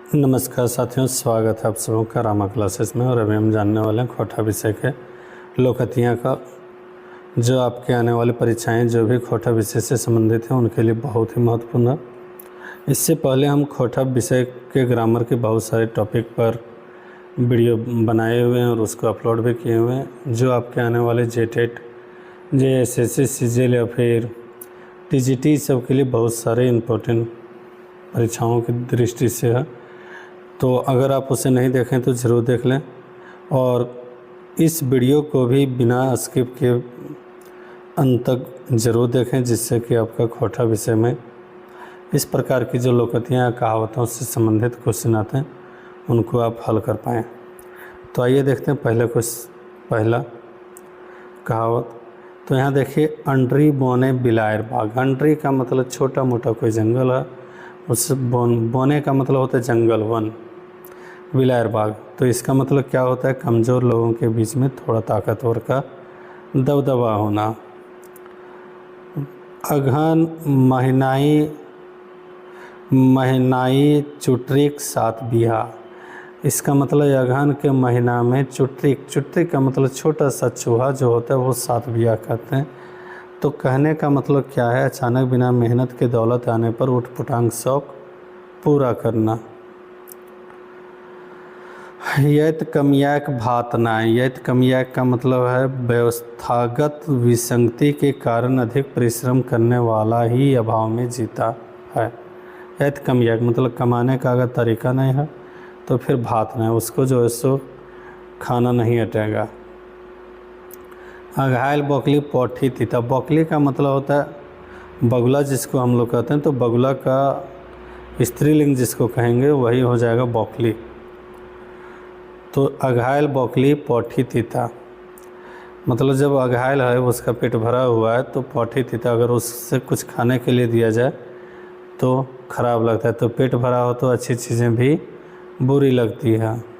नमस्कार साथियों, स्वागत है आप सबों का रामा क्लासेस में। और अभी हम जानने वाले हैं खोटा विषय के लोकतियाँ का, जो आपके आने वाली परीक्षाएं जो भी खोटा विषय से संबंधित हैं उनके लिए बहुत ही महत्वपूर्ण है। इससे पहले हम खोटा विषय के ग्रामर के बहुत सारे टॉपिक पर वीडियो बनाए हुए हैं और उसको अपलोड भी किए हुए हैं, जो आपके आने वाले जेटेट, JSSC, CGL या फिर TGT सब के लिए बहुत सारे इम्पोर्टेंट परीक्षाओं की दृष्टि से है। तो अगर आप उसे नहीं देखें तो ज़रूर देख लें, और इस वीडियो को भी बिना स्किप के अंत तक ज़रूर देखें, जिससे कि आपका खोटा विषय में इस प्रकार की जो लोकतियाँ कहावतों से संबंधित क्वेश्चन आते हैं उनको आप हल कर पाएँ। तो आइए देखते हैं पहला कहावत। तो यहाँ देखिए, अंडरी बोने बिलायर बाग। अंडरी का मतलब छोटा मोटा कोई जंगल है, उस बोने का मतलब होता है जंगल, वन। बिलायर बाग, तो इसका मतलब क्या होता है? कमज़ोर लोगों के बीच में थोड़ा ताकतवर का दबदबा होना। अघन महीनाई चुट्रिक सात बिहा। इसका मतलब अघन के महीना में चुट्रिक का मतलब छोटा सा चूहा जो होता है वो 7 बिहा कहते हैं। तो कहने का मतलब क्या है? अचानक बिना मेहनत के दौलत आने पर उठपुटांग शौक पूरा करना। यत कमियाक भातना। यत कमियाक का मतलब है व्यवस्थागत विसंगति के कारण अधिक परिश्रम करने वाला ही अभाव में जीता है। यत कमियाक मतलब कमाने का अगर तरीका नहीं है तो फिर भात नहीं, उसको जो है सो खाना नहीं हटेगा। अघायल बौकली पोठी तीता। बौकली का मतलब होता है बगुला, जिसको हम लोग कहते हैं। तो बगुला का स्त्रीलिंग जिसको कहेंगे वही हो जाएगा बौकली। तो अघायल बौकली पोठी तीता मतलब जब अघायल है, उसका पेट भरा हुआ है, तो पोठी तीता अगर उससे कुछ खाने के लिए दिया जाए तो ख़राब लगता है। तो पेट भरा हो तो अच्छी चीज़ें भी बुरी लगती है।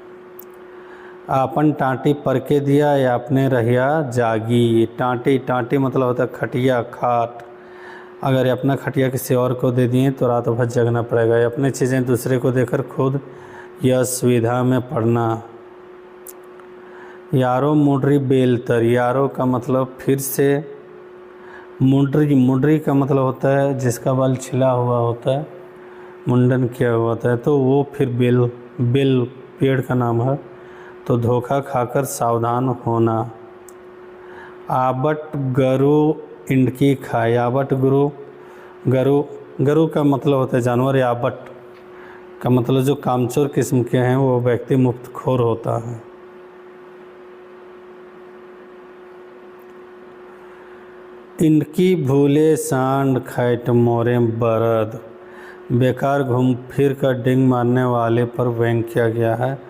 आपन टाँटी पर के दिया या अपने रहिया जागी। टाँटी मतलब होता है खटिया, खाट। अगर अपना खटिया किसी और को दे दिए तो रात भर जगना पड़ेगा। अपनी चीज़ें दूसरे को देकर खुद यह सुविधा में पड़ना। यारो मुंडरी बेलतर। यारो का मतलब फिर से। मुंडरी का मतलब होता है जिसका बाल छिला हुआ होता है, मुंडन किया हुआ होता है, तो वो फिर बेल पेड़ का नाम है। तो धोखा खाकर सावधान होना। आबट गरु इंडकी खाए। आबट गरु का मतलब होता है जानवर। आबट का मतलब जो कामचोर किस्म के हैं वो व्यक्ति मुफ्तखोर होता है। इनकी भूले सांड खैट मोरे बरद। बेकार घूम फिर कर डिंग मारने वाले पर व्यंग किया गया है।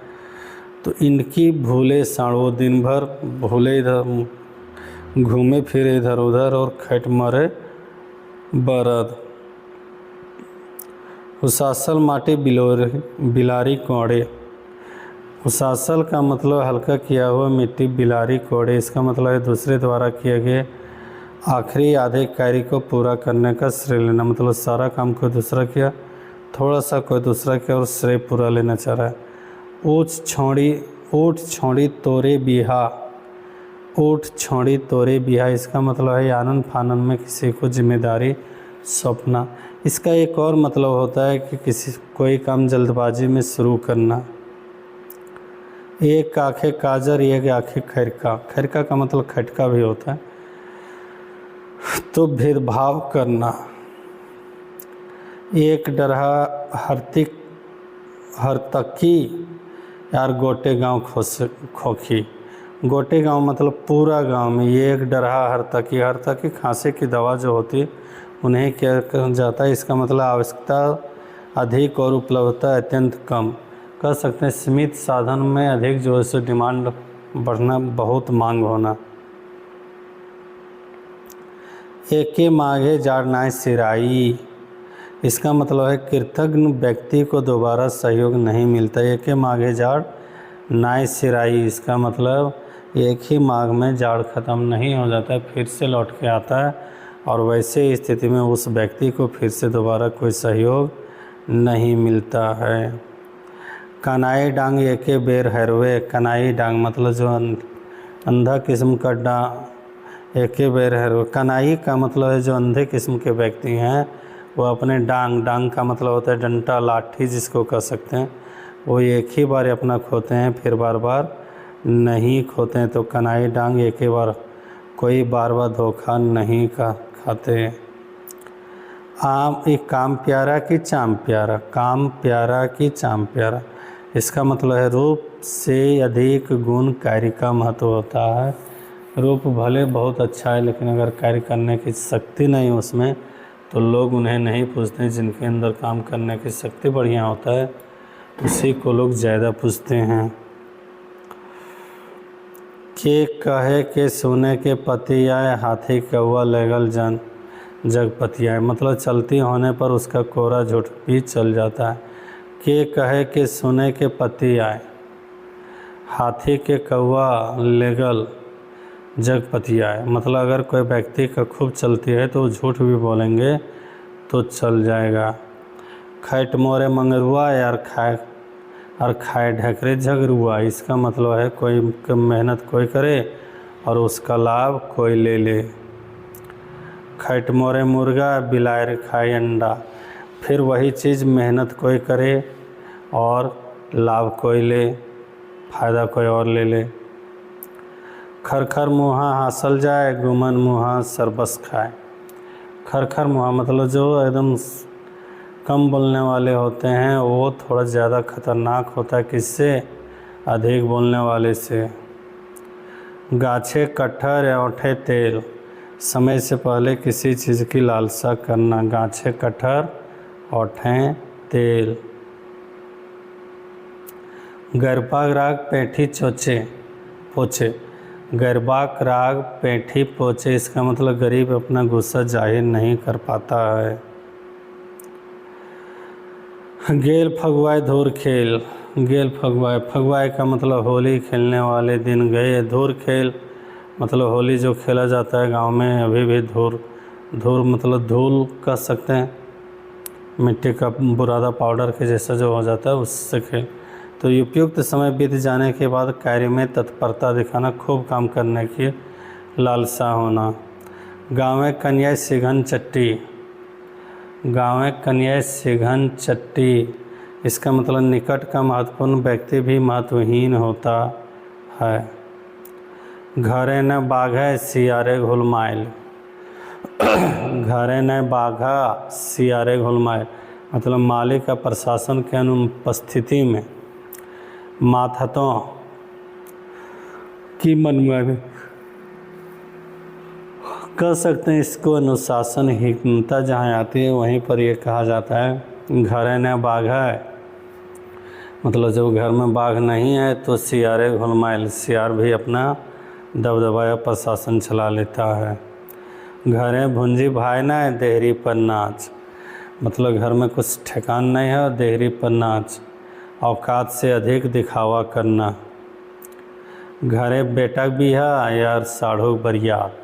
तो इनकी भूले सांड, वो दिन भर भूले इधर घूमे फिरे इधर उधर, और खैट मारे बरद। उसासल माटी बिलारी कोड़े। उसासल का मतलब हल्का किया हुआ मिट्टी, बिलारी कोड़े इसका मतलब है दूसरे द्वारा किए गए आखिरी आधे कार्य को पूरा करने का श्रेय लेना। मतलब सारा काम कोई दूसरा किया, थोड़ा सा कोई दूसरा किया और श्रेय पूरा लेना चाह रहा है। ऊँट छोड़ी तोरे बिहा। ऊँट छोड़ी तोरे बिहा इसका मतलब है आनन फानन में किसी को जिम्मेदारी सौंपना। इसका एक और मतलब होता है कि कोई काम जल्दबाजी में शुरू करना। एक आँखें काजर, एक आँखें खैरका। खैरका का मतलब खटका भी होता है। तो भेदभाव करना। एक डरहा हरतकी यार गोटे गांव खोखी। गोटे गांव मतलब पूरा गांव में। ये एक डरहा हरतकी खांसी की दवा जो होती है उन्हें क्या कहा जाता है? इसका मतलब आवश्यकता अधिक और उपलब्धता अत्यंत कम। कह सकते हैं सीमित साधन में अधिक जो है सो डिमांड बढ़ना, बहुत मांग होना। एके माघे जाड़ नाय सिराई। इसका मतलब है कृतज्ञ व्यक्ति को दोबारा सहयोग नहीं मिलता। एके माघे जाड़ नाय सिराई इसका मतलब एक ही माघ में जाड़ ख़त्म नहीं हो जाता है, फिर से लौट के आता है, और वैसे स्थिति में उस व्यक्ति को फिर से दोबारा कोई सहयोग नहीं मिलता है। कनाई डांग एके बेर हैरवे। कनाई डांग मतलब जो अंधा किस्म का एके बेर हैरवे। कनाई का मतलब है जो अंधे किस्म के व्यक्ति हैं वो अपने डांग का मतलब होता है डंडा, लाठी जिसको कह सकते हैं, वो एक ही बार अपना खोते हैं, फिर बार बार नहीं खोते हैं। तो कनाई डांग एक ही बार, कोई बार बार धोखा नहीं खाते। एक काम प्यारा कि चाम प्यारा। काम प्यारा कि चाम प्यारा, इसका मतलब है रूप से अधिक गुण कार्य का महत्व होता है। रूप भले बहुत अच्छा है लेकिन अगर कार्य करने की शक्ति नहीं उसमें तो लोग उन्हें नहीं पूछते। जिनके अंदर काम करने की शक्ति बढ़िया होता है उसी को लोग ज़्यादा पूछते हैं। के कहे के सोने के पति आए, हाथी कौआ लगल जगपति आए। मतलब चलती होने पर उसका कोरा झूठ भी चल जाता है। के कहे के सोने के पति आए, हाथी के कौआ लेगल जगपति आए। मतलब अगर कोई व्यक्ति का खूब चलती है तो झूठ भी बोलेंगे तो चल जाएगा। खैट मोरे मंगरुआ यार खाए ढकरे झगरुआ। इसका मतलब है कोई मेहनत कोई करे और उसका लाभ कोई ले ले। खैट मोरे मुर्गा बिलायर खाए अंडा। फिर वही चीज़ मेहनत कोई करे और लाभ कोई ले, फ़ायदा कोई और ले ले। खरखर मुँहा हासल जाए, गुमन मुँहा सरबस खाए। खरखर मुँहा मतलब जो एकदम कम बोलने वाले होते हैं वो थोड़ा ज़्यादा खतरनाक होता है किससे, अधिक बोलने वाले से। गाछे कटहर औंठे तेल, समय से पहले किसी चीज़ की लालसा करना। गाछे कटहर औंठे तेल। गरबा राग पेठी पोछे। गरबाक राग पेठी पोछे, इसका मतलब गरीब अपना गुस्सा जाहिर नहीं कर पाता है। गेल फगवाए धूर खेल। गेल फगवाए का मतलब होली खेलने वाले दिन गए। धूर खेल मतलब होली जो खेला जाता है गांव में अभी भी धूर मतलब धूल कह सकते हैं, मिट्टी का बुरादा पाउडर के जैसा जो हो जाता है उससे खेल। तो उपयुक्त समय बीत जाने के बाद कार्य में तत्परता दिखाना, खूब काम करने की लालसा होना। गाँव कन्या सिघन चट्टी। गाँव कन्या सिघन चट्टी, इसका मतलब निकट का महत्वपूर्ण व्यक्ति भी महत्वहीन होता है। घरे न बाघा सियारे घुलमाइल। घरे न बाघा सियारे घुलमाइल मतलब मालिक का प्रशासन के अनुपस्थिति में मातहतों की मनमानी कह सकते हैं। इसको अनुशासनहीनता जहाँ आती है वहीं पर ये कहा जाता है घरे न बाघ है। मतलब जब घर में बाघ नहीं है तो सियारे घुलमाइल, सियार भी अपना दबदबाया प्रशासन चला लेता है। घरे भुंजी भाई ना है, देहरी पर नाच। मतलब घर में कुछ ठिकान नहीं है और देहरी पर नाच, औकात से अधिक दिखावा करना। घरे बेटा भी है यार साढ़ू बरियात।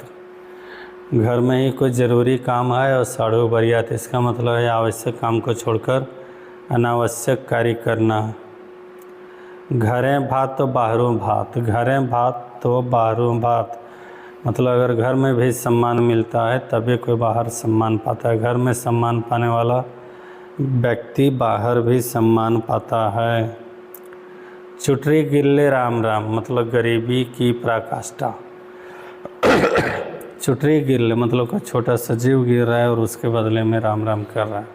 घर में ही कोई ज़रूरी काम है और साढ़ू बरियात, इसका मतलब है आवश्यक काम को छोड़कर अनावश्यक कार्य करना। घरें भात तो बाहरों भात। घरें भात तो बाहरों भात मतलब अगर घर में भी सम्मान मिलता है तभी कोई बाहर सम्मान पाता है। घर में सम्मान पाने वाला व्यक्ति बाहर भी सम्मान पाता है। चुटरी गिल्ले राम राम मतलब गरीबी की पराकाष्ठा। चुटरी गिल्ले मतलब का छोटा सा जीव गिर रहा है और उसके बदले में राम राम कर रहा है,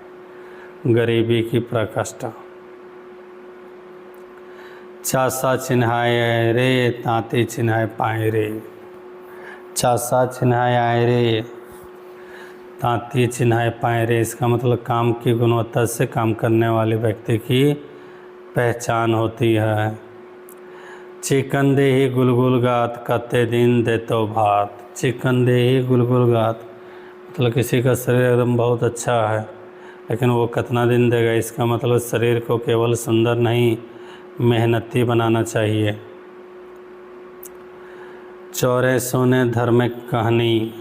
गरीबी की पराकाष्ठा। चासा चिन्हाए रे तांती चिन्हाए पाए रे। चासा चिन्हाए आए रे तांती चिन्हाए पाए रे, इसका मतलब काम की गुणवत्ता से काम करने वाले व्यक्ति की पहचान होती है। चिकन दे ही गुलगुल गात कते दिन दे तो भात। चिकन दे ही गुलगुल गात मतलब किसी का शरीर एकदम बहुत अच्छा है लेकिन वो कितना दिन देगा, इसका मतलब शरीर को केवल सुंदर नहीं मेहनती बनाना चाहिए। चौरे सोने धर्म कहानी,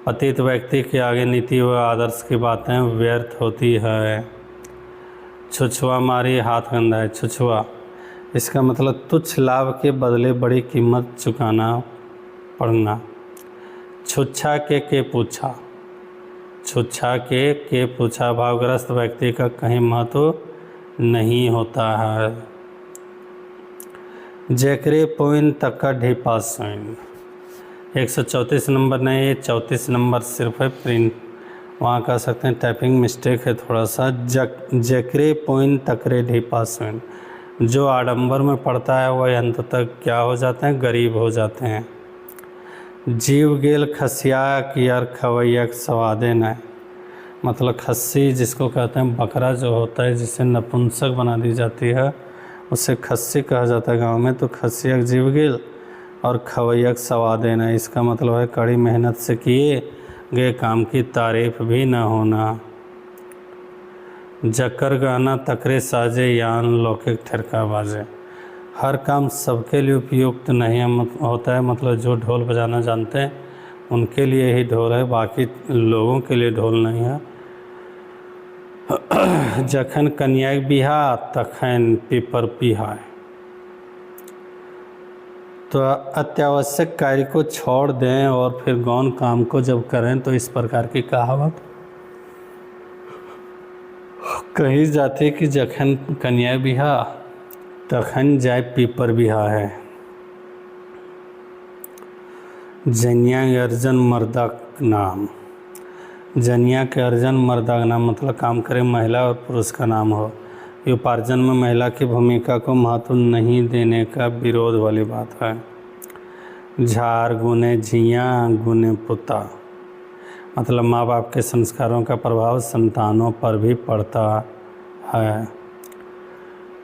पतित व्यक्ति के आगे नीति व आदर्श की बातें व्यर्थ होती है। छुछुआ मारी हाथ गंदा है। छुछुआ इसका मतलब तुच्छ लाभ के बदले बड़ी कीमत चुकाना पड़ना। छुच्छा के पूछा। छुच्छा के पूछा भावग्रस्त व्यक्ति का कहीं महत्व नहीं होता है। जैकरे पोइन तक का ढीपा सोइन 134 नंबर नहीं, 34 नंबर सिर्फ है प्रिंट, वहाँ कह सकते हैं टाइपिंग मिस्टेक है थोड़ा सा। जकरे पोइन तकरे ढीपा सोइन, जो आडंबर में पड़ता है वह अंत तक क्या हो जाते हैं, गरीब हो जाते हैं। जीव गेल खसिया की यार खवैया सवादे न, मतलब खस्सी जिसको कहते हैं बकरा जो होता है जिसे नपुंसक बना दी जाती है उसे खस्सी कहा जाता है गांव में। तो खसिया जीव गेल और खवैयक सवादे न, इसका मतलब है कड़ी मेहनत से किए गए काम की तारीफ भी न होना। जक्कर गाना तकरे साजे यान लौकिक ठरका बाजे, हर काम सबके लिए उपयुक्त नहीं होता है, मतलब जो ढोल बजाना जानते हैं उनके लिए ही ढोल है, बाकी लोगों के लिए ढोल नहीं है। जखन कन्याक बिहा तखन पीपर पिहाय, तो अत्यावश्यक कार्य को छोड़ दें और फिर गौण काम को जब करें तो इस प्रकार की कहावत कही जाती है कि जखन कन्या बिहा तखन जाय पीपर बिहा है। जनिया अर्जन मर्दा नाम, जनिया के अर्जन मर्दा का नाम मतलब काम करे महिला और पुरुष का नाम हो। ये उपार्जन में महिला की भूमिका को महत्व नहीं देने का विरोध वाली बात है। झार गुने झिया गुने पुता, मतलब माँ बाप के संस्कारों का प्रभाव संतानों पर भी पड़ता है।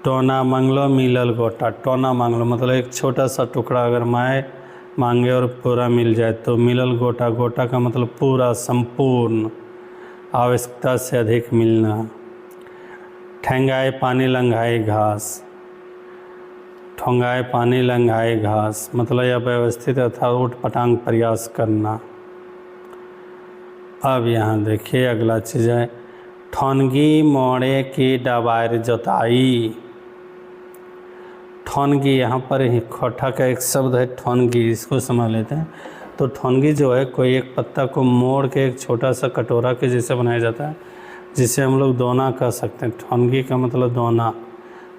टोना मंगलो मिलल गोटा, टोना मांगलो मतलब एक छोटा सा टुकड़ा अगर माए मांगे और पूरा मिल जाए तो मिलल गोटा, गोटा का मतलब पूरा संपूर्ण, आवश्यकता से अधिक मिलना। ठेंगाए पानी लंघाए घास, ठोंगाए पानी लंघाए घास मतलब यह व्यवस्थित अर्थात उठपटांग प्रयास करना। अब यहाँ देखिए अगला चीज़ है ठोनगी मोड़े की डबायर जोताई। ठोनगी यहाँ पर ही खोटा का एक शब्द है ठोनगी, इसको समझ लेते हैं। तो ठोनगी जो है कोई एक पत्ता को मोड़ के एक छोटा सा कटोरा के जैसे बनाया जाता है जिसे हम लोग दोना कह सकते हैं। ठोनगी का मतलब दोना,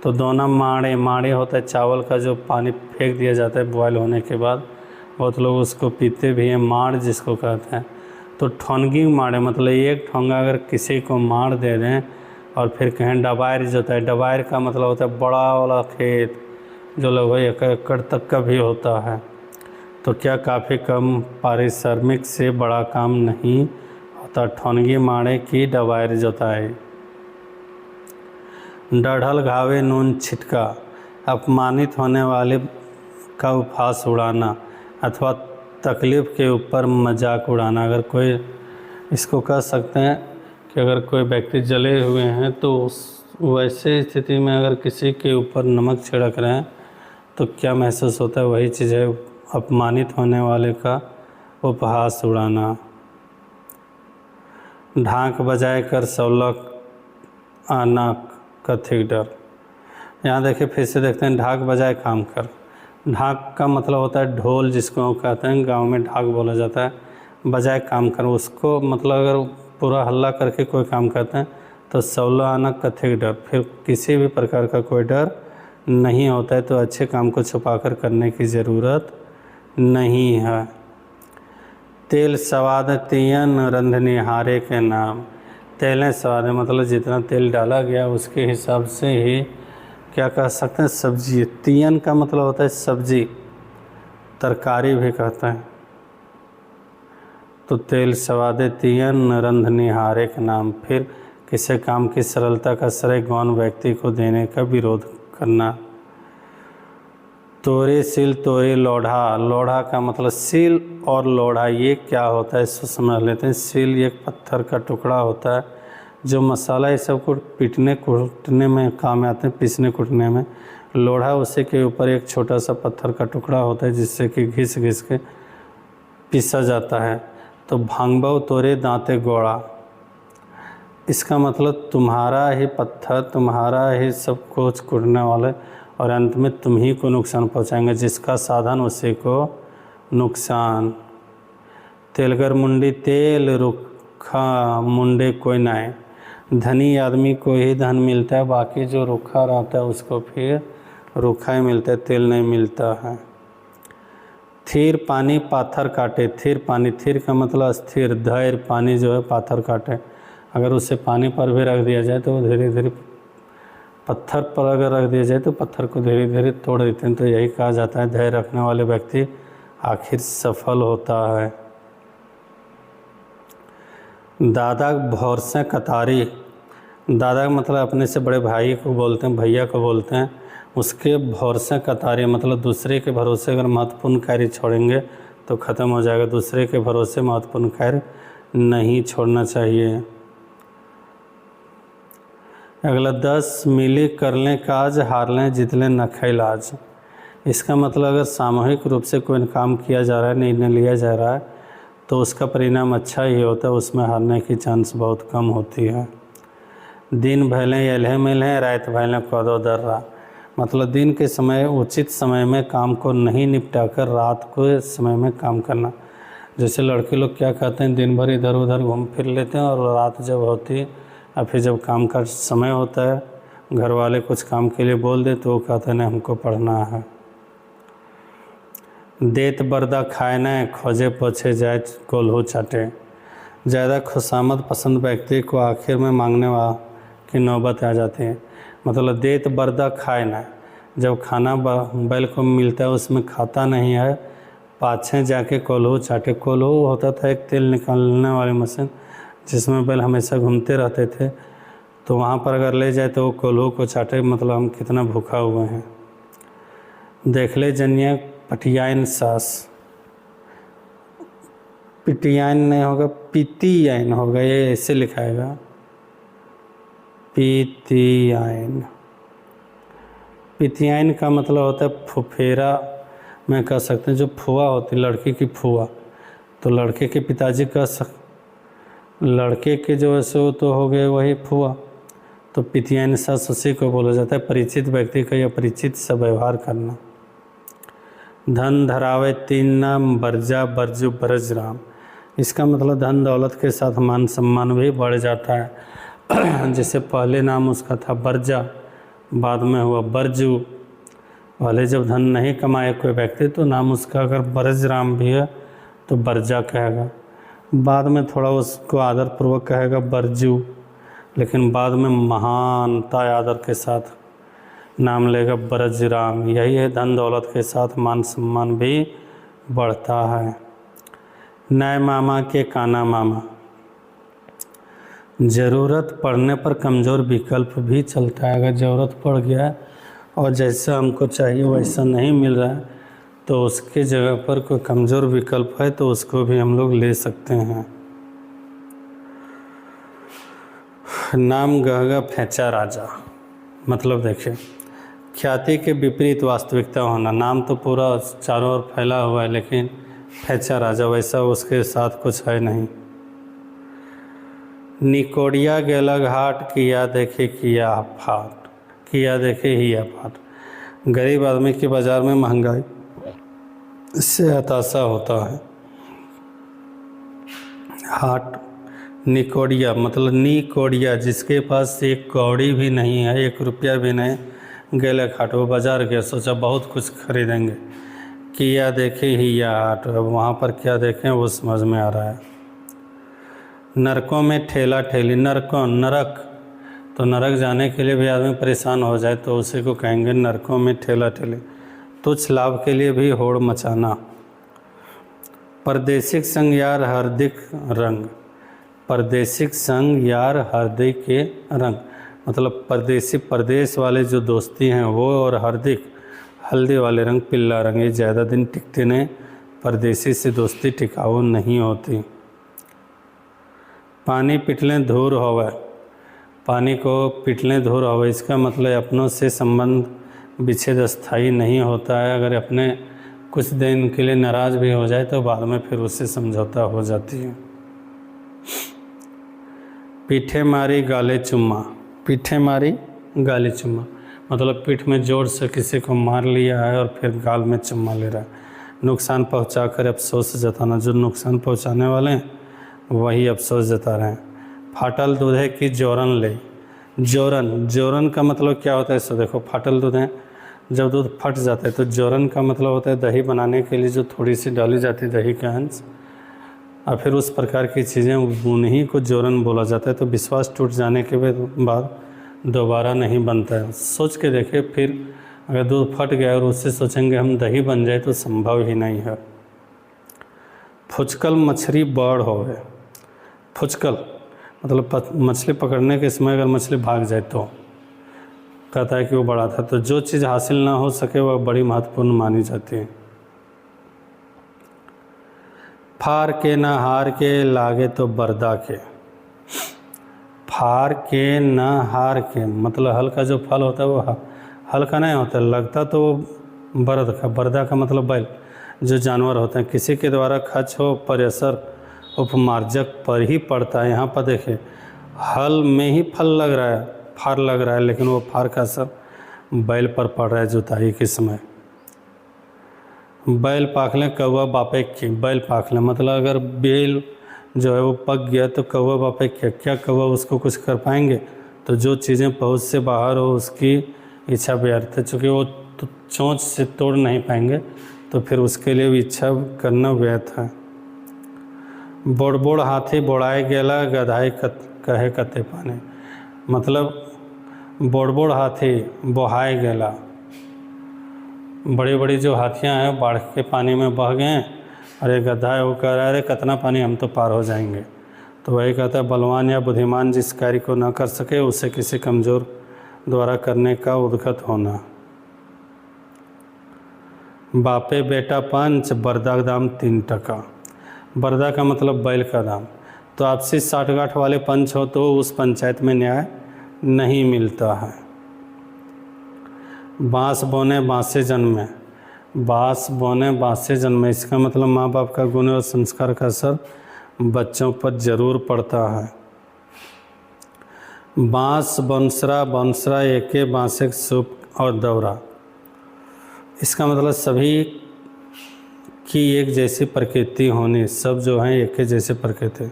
तो दोना माड़े, माड़े होता है चावल का जो पानी फेंक दिया जाता है बॉयल होने के बाद, बहुत लोग उसको पीते भी हैं, माड़ जिसको कहते हैं। तो ठोनगी माड़े मतलब एक ठोंगा अगर किसी को मार दे दें और फिर कहें डबायर जोता है, डबायर का मतलब होता है बड़ा वाला खेत जो लगभग 1 एकड़ तक का भी होता है। तो क्या काफ़ी कम पारिश्रमिक से बड़ा काम नहीं होता। ठोनगी माड़े की डबायर जोताई। डढ़ल घावे नून छिटका, अपमानित होने वाले का उपहास उड़ाना अथवा तकलीफ़ के ऊपर मजाक उड़ाना। अगर कोई इसको कह सकते हैं कि अगर कोई व्यक्ति जले हुए हैं तो वैसे स्थिति में अगर किसी के ऊपर नमक छिड़क रहे हैं तो क्या महसूस होता है, वही चीज़ है अपमानित होने वाले का उपहास उड़ाना। ढाक बजाए कर सौलक आना कथिक डर, यहाँ देखिए फिर से देखते हैं ढाक बजाए काम कर। ढाक का मतलब होता है ढोल जिसको कहते हैं, गांव में ढाक बोला जाता है। बजाय काम कर उसको मतलब अगर पूरा हल्ला करके कोई काम करते हैं तो सौलह आना कथिक डर, फिर किसी भी प्रकार का कोई डर नहीं होता है, तो अच्छे काम को छुपाकर करने की ज़रूरत नहीं है। तेल स्वाद तियन रंधने हारे के नाम, तेलें स्वाद मतलब जितना तेल डाला गया उसके हिसाब से ही क्या कह सकते हैं सब्जी। तियन का मतलब होता है सब्जी, तरकारी भी कहते हैं। तो तेल स्वादे तियन रंधने हारे के नाम, फिर किसी काम की सरलता का श्रेय गौण व्यक्ति को देने का विरोध करना। तोरे सिल तोरे लोढ़ा, लोढ़ा का मतलब सिल और लोढ़ा ये क्या होता है इसको समझ लेते हैं। सिल एक पत्थर का टुकड़ा होता है जो मसाला ये सब को पीटने कूटने में काम आते हैं, पीसने कूटने में। लोढ़ा उसी के ऊपर एक छोटा सा पत्थर का टुकड़ा होता है जिससे कि घिस घिस के पीसा जाता है। तो भांगबो तोरे दांते गोड़ा, इसका मतलब तुम्हारा ही पत्थर, तुम्हारा ही सब कुछ कूटने वाले, और अंत में तुम ही को नुकसान पहुंचाएंगे। जिसका साधन उसी को नुकसान। तेलगर मुंडी तेल रुखा मुंडे कोई नाय। धनी आदमी को ही धन मिलता है, बाकी जो रुखा रहता है उसको फिर रुखा ही मिलता है, तेल नहीं मिलता है। थीर पानी पाथर काटे। थीर पानी, थीर का मतलब स्थिर, धैर्य। पानी जो है पाथर काटे, अगर उसे पानी पर भी रख दिया जाए तो वो धीरे धीरे, पत्थर पर अगर रख दिया जाए तो पत्थर को धीरे धीरे तोड़ देते हैं। तो यही कहा जाता है धैर्य रखने वाले व्यक्ति आखिर सफल होता है। दादा भौरसे कतारी। दादा का मतलब अपने से बड़े भाई को बोलते हैं, भैया को बोलते हैं। उसके भौरसे कतारी मतलब दूसरे के भरोसे अगर महत्वपूर्ण कार्य छोड़ेंगे तो ख़त्म हो जाएगा। दूसरे के भरोसे महत्वपूर्ण कार्य नहीं छोड़ना चाहिए। अगला 10 मिली कर लें काज, हार लें जीत लें न खैलाज। इसका मतलब अगर सामूहिक रूप से कोई काम किया जा रहा है, निर्णय लिया जा रहा है, तो उसका परिणाम अच्छा ही होता है, उसमें हारने की चांस बहुत कम होती है। दिन भले एल्हे मिले, रात भले कदो दर्रा। मतलब दिन के समय उचित समय में काम को नहीं निपटाकर रात को समय में काम करना। जैसे लड़के लोग क्या कहते हैं, दिन भर इधर उधर घूम फिर लेते हैं, और रात जब होती है और फिर जब काम का समय होता है, घर वाले कुछ काम के लिए बोल दे तो वो कहते हैं नहीं हमको पढ़ना है। देत बर्दा खाए न, खोजे पोछे जाए कोल्हू चाटे। ज़्यादा खुशामद पसंद व्यक्ति को आखिर में मांगने की नौबत आ जाती है। मतलब देत बर्दा खाए ना, जब खाना बैल को मिलता है उसमें खाता नहीं है, पाछे जाके कोल्हू चाटे। कोल्हू होता था एक तेल निकालने वाली मशीन जिसमें बैल हमेशा घूमते रहते थे, तो वहाँ पर अगर ले जाए तो वो कोल्हू को चाटे, मतलब हम कितना भूखा हुए हैं। देख ले जनिया पटियाइन सास। पिटियाइन नहीं होगा, पितियाइन होगा, ये ऐसे लिखाएगा पितियाइन। पितियाइन का मतलब होता है फुफेरा में कह सकते हैं, जो फुआ होती लड़की की फुआ, तो लड़के के पिताजी लड़के के जो ऐसे तो हो गए वही फुआ, तो पितियाइन सास उसी को बोला जाता है। परिचित व्यक्ति का या परिचित से व्यवहार करना। धन धरावे तीन नाम, बरजा बरजू बरज राम। इसका मतलब धन दौलत के साथ मान सम्मान भी बढ़ जाता है। जैसे पहले नाम उसका था बरजा, बाद में हुआ बरजू। पहले जब धन नहीं कमाए कोई व्यक्ति तो नाम उसका अगर बरज राम भी है तो बरजा कहेगा, बाद में थोड़ा उसको आदरपूर्वक कहेगा बरजू, लेकिन बाद में महानता आदर के साथ नाम लेगा बरज राम। यही है, धन दौलत के साथ मान सम्मान भी बढ़ता है। नए मामा के काना मामा। ज़रूरत पड़ने पर कमज़ोर विकल्प भी चलता है। अगर ज़रूरत पड़ गया और जैसा हमको चाहिए वैसा नहीं मिल रहा है तो उसके जगह पर कोई कमज़ोर विकल्प है तो उसको भी हम लोग ले सकते हैं। नाम गहगा फेंचा राजा। मतलब देखिए, ख्याति के विपरीत वास्तविकता होना। नाम तो पूरा चारों ओर फैला हुआ है लेकिन फेंचा राजा वैसा उसके साथ कुछ है नहीं। निकोड़िया गेला घाट, किया देखे किया फाट, किया देखे हिया फाट। गरीब आदमी के बाज़ार में महंगाई इससे हताशा होता है। हाट निकोड़िया मतलब निकोड़िया, जिसके पास एक कौड़ी भी नहीं है, 1 रुपया भी नहीं, गेले घाट, वो बाज़ार गया, सोचा बहुत कुछ खरीदेंगे, किया देखे ही या हाट। अब वहाँ पर क्या देखें वो समझ में आ रहा है। नरकों में ठेला ठेली। नरकों नरक, तो नरक जाने के लिए भी आदमी परेशान हो जाए तो उसी को कहेंगे नरकों में ठेला ठेली। तुच्छ लाभ के लिए भी होड़ मचाना। परदेशिक संग यार हार्दिक रंग। परदेशिक संग यार हार्दिक के रंग मतलब परदेसी, परदेश वाले जो दोस्ती हैं वो, और हार्दिक हल्दी वाले रंग, पीला रंग, ये ज़्यादा दिन टिकते नहीं। परदेसी से दोस्ती टिकाऊ नहीं होती। पानी पिटलें धूर होवे। पानी को पिटलें धूर होवे, इसका मतलब अपनों से संबंध विच्छेद स्थायी नहीं होता है। अगर अपने कुछ दिन के लिए नाराज़ भी हो जाए तो बाद में फिर उससे समझौता हो जाती है। पीठे मारी गाले चुम्मा, पीठे मारी गाले चुम्मा मतलब पीठ में जोर से किसी को मार लिया है और फिर गाल में चुम्मा ले रहा है। नुकसान पहुंचा कर अफसोस जताना, जो नुकसान पहुंचाने वाले हैं वही अफसोस जता रहे हैं। फाटल दूधे की जोरन ले, जोरन, जोरन का मतलब क्या होता है इसको देखो। फाटल दूध है, जब दूध फट जाता है तो जोरन का मतलब होता है दही बनाने के लिए जो थोड़ी सी डाली जाती है दही का अंश, और फिर उस प्रकार की चीज़ें उन्हीं को जोरन बोला जाता है। तो विश्वास टूट जाने के बाद दोबारा नहीं बनता है। सोच के देखिए, फिर अगर दूध फट गया और उससे सोचेंगे हम दही बन जाए तो संभव ही नहीं है। फुचकल मछली बड़ होवे, फुचकल मतलब मछली पकड़ने के समय अगर मछली भाग जाए तो कहता है कि वो बड़ा था। तो जो चीज़ हासिल ना हो सके वह बड़ी महत्वपूर्ण मानी जाती है। फार के ना हार के लागे तो बरदा के, फार के ना हार के मतलब हल का जो फल होता है वो हल्का नहीं होता, लगता तो बरद का, बरदा का मतलब बैल, जो जानवर होते हैं। किसी के द्वारा खर्च हो पर असर उपमार्जक पर ही पड़ता है। यहाँ पर देखिए हल में ही फल लग रहा है, फार लग रहा है, लेकिन वो फार का असर बैल पर पड़ रहा है जुताई के समय। बैल पाखले कौवा बापे की, बैल पाखले मतलब अगर बैल जो है वो पक गया तो कौवा बापे क्या कौवा उसको कुछ कर पाएंगे। तो जो चीज़ें पहुँच से बाहर हो उसकी इच्छा व्यर्थ है, चूँकि वो चोंच से तोड़ नहीं पाएंगे तो फिर उसके लिए भी इच्छा करना व्यर्थ है। बोड़ बोड़ हाथी बोड़ाए गेला गधाई कहे कते पाने मतलब बोड़ बोड़ हाथी बोहाए गेला, बड़ी बड़ी जो हाथियाँ हैं बाढ़ के पानी में बह गए हैं और एक गधा है वो कह रहा है अरे कितना पानी, हम तो पार हो जाएंगे। तो वही कहता है बलवान या बुद्धिमान जिस कार्य को न कर सके उसे किसी कमज़ोर द्वारा करने का उद्यत होना। बापे बेटा पंच बरदा का दाम 3 टका, बरदा का मतलब बैल का दाम। तो आपसी साठगांठ वाले पंच हो तो उस पंचायत में न्याय नहीं मिलता है। बाँस बोने बाँसे जन्मे, बाँस बोने बाँसे जन्मे इसका मतलब माँ बाप का गुण और संस्कार का असर बच्चों पर जरूर पड़ता है। बाँस बंसरा, बंसरा एके बाँसे सूप और दौरा, इसका मतलब सभी की एक जैसी प्रकृति होनी, सब जो हैं एक जैसे प्रकृति।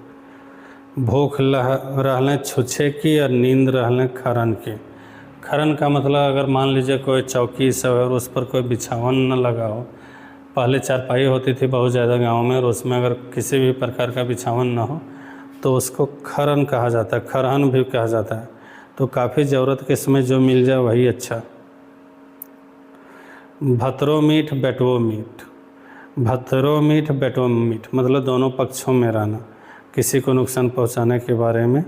भूख रहने छुछे की और नींद रहने खरन की, खरन का मतलब अगर मान लीजिए कोई चौकी सब है और उस पर कोई बिछावन न लगा हो, पहले चारपाई होती थी बहुत ज़्यादा गाँव में और उसमें अगर किसी भी प्रकार का बिछावन न हो तो उसको खरन कहा जाता है, खरहन भी कहा जाता है। तो काफ़ी ज़रूरत के समय जो मिल जाए वही अच्छा। भतरो मीठ बेटवो मीठ, भतरो मीठ बेटवो मीठ मतलब दोनों पक्षों में रहना, किसी को नुकसान पहुंचाने के बारे में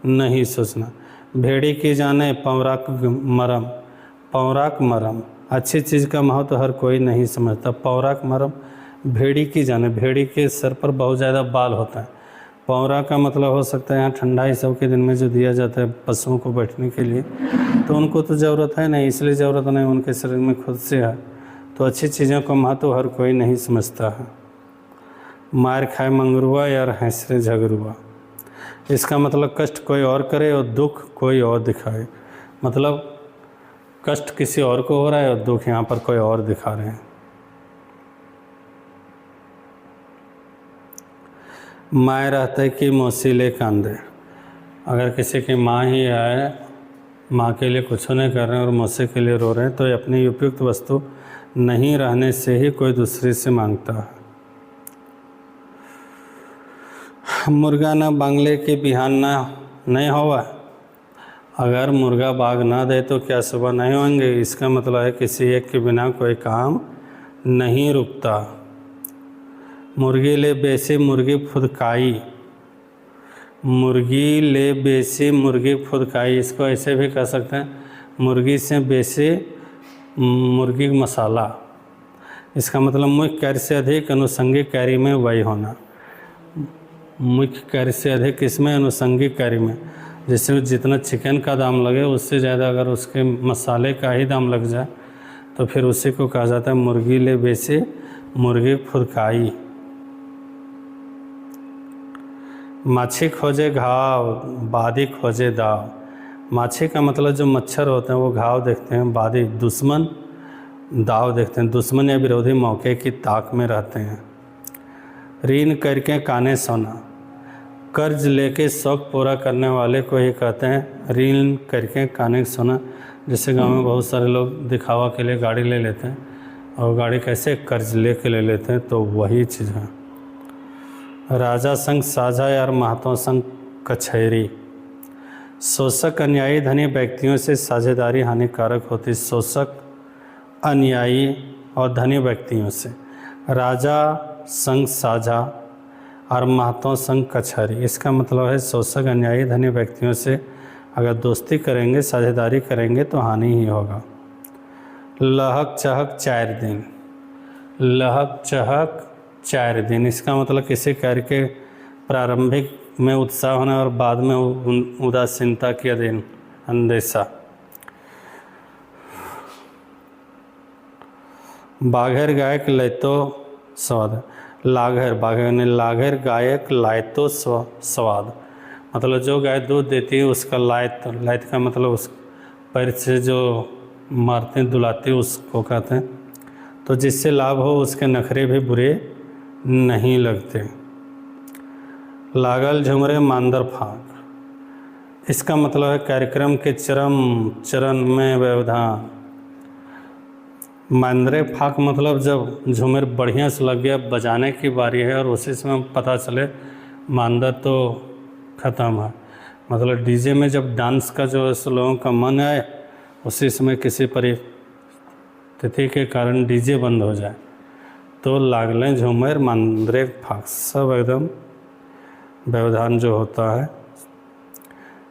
नहीं सोचना। भेड़ी की जाने पौराक मरम, पौराक मरम अच्छी चीज़ का महत्व तो हर कोई नहीं समझता। पौराक मरम भेड़ी की जाने, भेड़ी के सर पर बहुत ज़्यादा बाल होता है। पौरा का मतलब हो सकता है यहाँ ठंडा ही सब के दिन में जो दिया जाता है पशुओं को बैठने के लिए, तो उनको तो ज़रूरत है नहीं, इसलिए ज़रूरत नहीं, उनके शरीर में खुद से है। तो अच्छी चीज़ों का महत्व हर कोई नहीं समझता है। मार खाए मंगरुआ या हैंसरे झगरुआ, इसका मतलब कष्ट कोई और करे और दुख कोई और दिखाए, मतलब कष्ट किसी और को हो रहा है और दुख यहाँ पर कोई और दिखा रहे हैं। माँ रहते कि मौसीले कांदे, अगर किसी की माँ ही है, माँ के लिए कुछ नहीं कर रहे हैं और मौसी के लिए रो रहे हैं, तो ये अपनी उपयुक्त वस्तु नहीं रहने से ही कोई दूसरे से मांगता है। मुर्गा ना बांगले के बिहान ना नहीं होगा, अगर मुर्गा बाग ना दे तो क्या सुबह नहीं होंगे। इसका मतलब है किसी एक के बिना कोई काम नहीं रुकता। मुर्गी ले बेसी मुर्गी फुदकाई, मुर्गी ले बेसी मुर्गी फुदकाई, इसको ऐसे भी कह सकते हैं मुर्गी से बेसी मुर्गी मसाला। इसका मतलब मुख्य कार्य से अधिक अनुषंगिक कार्य में वही होना, मुख्य कार्य से अधिक इसमें अनुषंगिक कार्य में, जैसे जितना चिकन का दाम लगे उससे ज़्यादा अगर उसके मसाले का ही दाम लग जाए तो फिर उसी को कहा जाता है मुर्गी ले बेसी मुर्गी फुदकाई। माछी खोजे घाव, बादी खोजे दाव। माछी का मतलब जो मच्छर होते हैं वो घाव देखते हैं, बादी दुश्मन दाव देखते हैं, दुश्मन या विरोधी मौके की ताक में रहते हैं। ऋण करके काने सोना, कर्ज लेके शौक पूरा करने वाले को ही कहते हैं ऋण करके काने सोना। जैसे गांव में बहुत सारे लोग दिखावा के लिए गाड़ी ले लेते हैं, और गाड़ी कैसे कर्ज लेके ले लेते हैं, तो वही चीज़ है। राजा संग साझा यार महतों संग कचहरी। शोषक अन्यायी धनी व्यक्तियों से साझेदारी हानिकारक होती। शोषक अन्यायी और धनी व्यक्तियों से, राजा संग साझा और महतों संग कचहरी। इसका मतलब है शोषक अन्यायी धनी व्यक्तियों से अगर दोस्ती करेंगे, साझेदारी करेंगे तो हानि ही होगा। लहक चहक 4 दिन, लहक चहक 4 दिन। इसका मतलब किसी कार्य के प्रारंभिक में उत्साह होना और बाद में उदासीनता के अधीन अंदेशा। बाघेर गायक लयतो स्वाद, लाघर बाघेर ने लाघर गायक लायतो स्वाद, मतलब जो गाय दूध देती है उसका लायत, लायत का मतलब उस पैर से जो मारते दुलाते उसको कहते हैं। तो जिससे लाभ हो उसके नखरे भी बुरे नहीं लगते। लागल झुमरे मांदर फाक, इसका मतलब है कार्यक्रम के चरण में व्यवधान। मांदरे फाक मतलब जब झुमर बढ़िया से लग गया, बजाने की बारी है और उसी समय पता चले मांदर तो ख़त्म है। मतलब डीजे में जब डांस का जो लोगों का मन आए, उसी समय किसी परिस्थिति के कारण डीजे बंद हो जाए तो लागलें झूमर मांदरे फाक, सब एकदम व्यवधान जो होता है।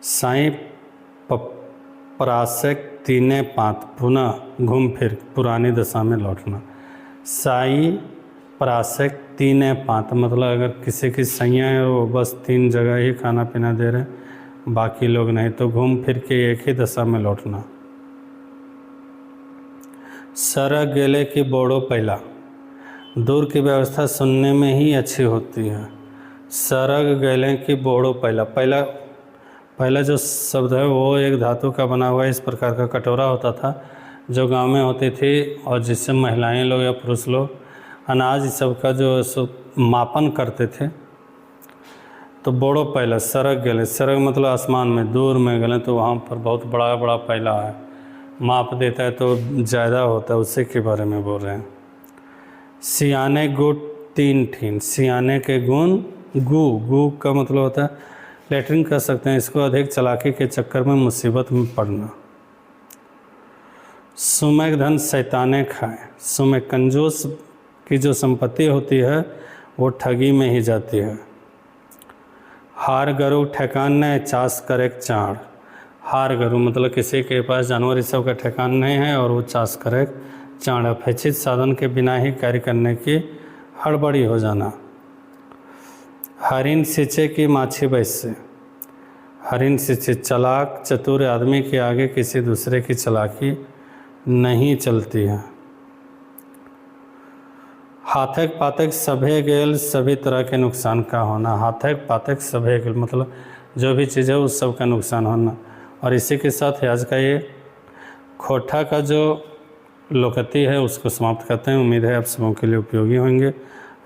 साईं परासक तीने पात, पुनः घूम फिर पुरानी दशा में लौटना। साईं परासक तीने पात मतलब अगर किसी की सैया है वो बस 3 जगह ही खाना पीना दे रहे हैं, बाकी लोग नहीं, तो घूम फिर के एक ही दशा में लौटना। सरग गेले की बोड़ो पहला, दूर की व्यवस्था सुनने में ही अच्छी होती है। सरग गेले की बोड़ो पहला, पहला जो शब्द है वो एक धातु का बना हुआ इस प्रकार का कटोरा होता था जो गांव में होती थी, और जिससे महिलाएं लोग या पुरुष लोग अनाज इस सब का जो मापन करते थे। तो बोड़ो पहला, सरग गले, सरग मतलब आसमान में दूर में गले, तो वहाँ पर बहुत बड़ा बड़ा पहला है, माप देता है तो ज़्यादा होता है, उसी के बारे में बोल रहे हैं। सियाने गुड़ 3 ठीन, सियाने के गुण गु का मतलब होता है लेटरिन कर सकते हैं, इसको अधिक चालाकी के चक्कर में मुसीबत में पड़ना। सुमेक धन शैताने खाए, सुमेक कंजूस की जो संपत्ति होती है वो ठगी में ही जाती है। हार गरु ठेकान ने चास करे चाड़, हार गरु मतलब किसी के पास जानवर इस सब का ठेकान नहीं है और वो चास करे चाड़, अपेक्षित साधन के बिना ही कार्य करने की हड़बड़ी हो जाना। हरिन सिंचे की माछी बैसे, हरिन सिंचे चालाक चतुर आदमी के आगे किसी दूसरे की चालाकी नहीं चलती है। हाथक पातक सभे गेल, सभी तरह के नुकसान का होना। हाथक पातक सभे गेल मतलब जो भी चीज़ है उस सब का नुकसान होना। और इसी के साथ आज का ये खोटा का जो लोकति है उसको समाप्त करते हैं। उम्मीद है आप सबों के लिए उपयोगी होंगे।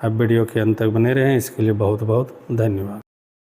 आप वीडियो के अंत तक बने रहें, इसके लिए बहुत बहुत धन्यवाद।